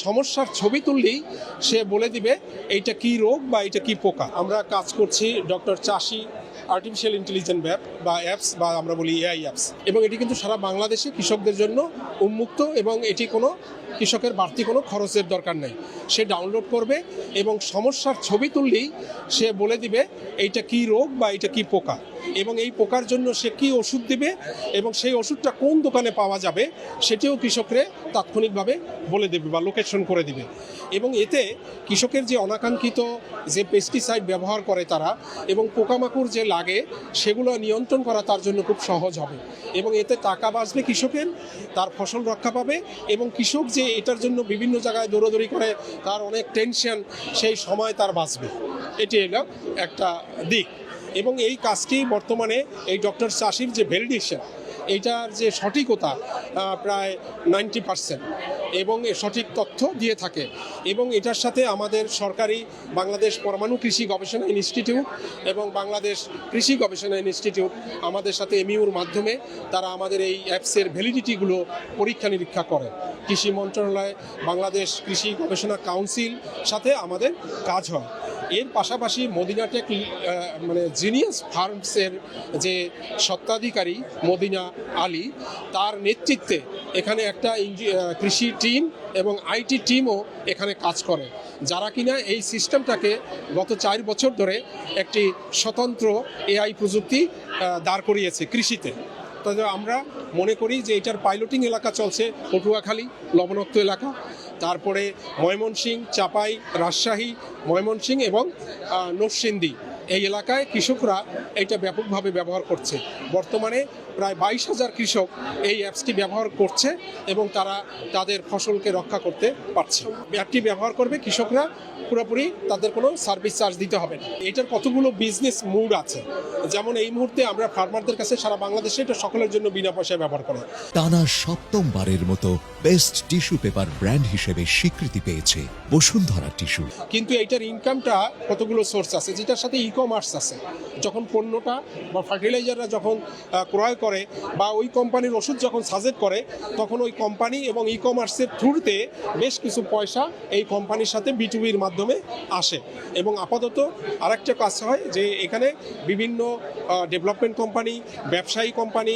সমস্যার ছবি তুললেই সে বলে দিবে এইটা কি রোগ বা এটা কি পোকা। আমরা কাজ করছি ডক্টর চাষি আর্টিফিশিয়াল ইন্টেলিজেন্স অ্যাপস বা আমরা বলি এআই অ্যাপস, এবং এটি কিন্তু সারা বাংলাদেশে কৃষকদের জন্য উন্মুক্ত এবং এটি কোনো কৃষকের বাড়তি কোনো খরচের দরকার নেই। সে ডাউনলোড করবে এবং সমস্যার ছবি তুললেই সে বলে দিবে এইটা কি রোগ বা এটা কি পোকা, এবং এই পোকার জন্য সে কি ওষুধ দিবে এবং সেই ওষুধটা কোন দোকানে পাওয়া যাবে সেটিও কৃষকরে তাৎক্ষণিকভাবে বলে দেবে বা লোকেশন করে দিবে। এবং এতে কৃষকের যে অনাকাঙ্ক্ষিত যে পেস্টিসাইড ব্যবহার করে তারা এবং পোকামাকড় যে লাগে সেগুলো নিয়ন্ত্রণ করা তার জন্য খুব সহজ হবে, এবং এতে টাকা বাঁচবে কৃষকের, তার ফসল রক্ষা পাবে, এবং কৃষক যে এটার জন্য বিভিন্ন জায়গায় দৌড়াদৌড়ি করে তার অনেক টেনশন, সেই সময় তার বাঁচবে। এটি হলো একটা দিক। এবং এই কাজটি বর্তমানে এই ডক্টর চাষির যে ভ্যালিডেশন, এইটার যে সঠিকতা প্রায় 90%, এবং সঠিক তথ্য দিয়ে থাকে। এবং এটার সাথে আমাদের সরকারি বাংলাদেশ পরমাণু কৃষি গবেষণা ইনস্টিটিউট এবং বাংলাদেশ কৃষি গবেষণা ইনস্টিটিউট আমাদের সাথে এমইউর মাধ্যমে তারা আমাদের এই অ্যাপসের ভ্যালিডিটিগুলো পরীক্ষা নিরীক্ষা করে। কৃষি মন্ত্রণালয়, বাংলাদেশ কৃষি গবেষণা কাউন্সিল সাথে আমাদের কাজ হয়। এর পাশাপাশি মদিনা টেক জিনিয়াস ফার্মসের যে স্বত্বাধিকারী মদিনা আলী, তার নেতৃত্বে এখানে একটা কৃষি টিম এবং আইটি টিমও এখানে কাজ করে, যারা কিনা এই সিস্টেমটাকে গত 4 বছর ধরে একটি স্বতন্ত্র এআই প্রযুক্তি দাঁড় করিয়েছে কৃষিতে। তবে আমরা মনে করি যে এটার পাইলটিং এলাকা চলছে পটুয়াখালী, লবণাক্ত এলাকা, তারপরে ময়মনসিংহ, চাপাই, রাজশাহী, ময়মনসিংহ এবং নরসিংদী, এই এলাকায় কৃষকরা এটা ব্যাপকভাবে ব্যবহার করছে। বর্তমানে প্রায় 22,000 কৃষক এই অ্যাপসটি ব্যবহার করছে এবং তারা তাদের ফসলকে রক্ষা করতে পারছে। অ্যাপটি ব্যবহার করবে কৃষকরা, পুরোপুরি তাদের কোনো সার্ভিস চার্জ দিতে হবে না। এটার কতগুলো বিজনেস মুড আছে, যেমন এই মুহূর্তে আমরা ফার্মারদের কাছে সারা বাংলাদেশে এটা সকলের জন্য বিনা পয়সায় ব্যবহার করে। টানা 7মবারের মতো বেস্ট টিস্যু পেপার ব্র্যান্ড হিসেবে স্বীকৃতি পেয়েছে বসুন্ধরা টিস্যু। কিন্তু এইটার ইনকামটা কতগুলো সোর্স আছে, যেটার সাথে ই-কমার্স আছে। যখন পণ্যটা বা ফার্টিলাইজাররা যখন ক্রয় করে বা ওই কোম্পানির ওষুধ যখন সাজেস্ট করে, তখন ওই কোম্পানি এবং ই-কমার্সের থ্রুতে বেশ কিছু পয়সা এই কোম্পানির সাথে বিটুবির মাধ্যমে আসে। এবং আপাতত আরেকটা কাজ হয় যে এখানে বিভিন্ন ডেভেলপমেন্ট কোম্পানি, ব্যবসায়ী কোম্পানি,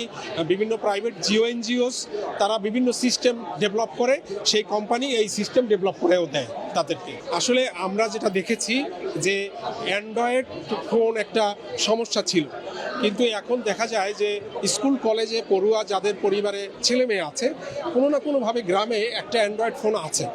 বিভিন্ন প্রাইভেট এনজিওস তারা বিভিন্ন সিস্টেম ডেভেলপ করে, সেই কোম্পানি এই সিস্টেম ডেভেলপ করেও দেয় তাদেরকে। আসলে আমরা যেটা দেখেছি যে অ্যান্ড্রয়েড ফোন একটা সমস্যা ছিল, কিন্তু এখন দেখা যায় যে স্কুল কলেজে পড়ুয়া যাদের পরিবারে ছেলে মেয়ে আছে, কোনো না কোনোভাবে গ্রামে একটা অ্যান্ড্রয়েড ফোন আছে।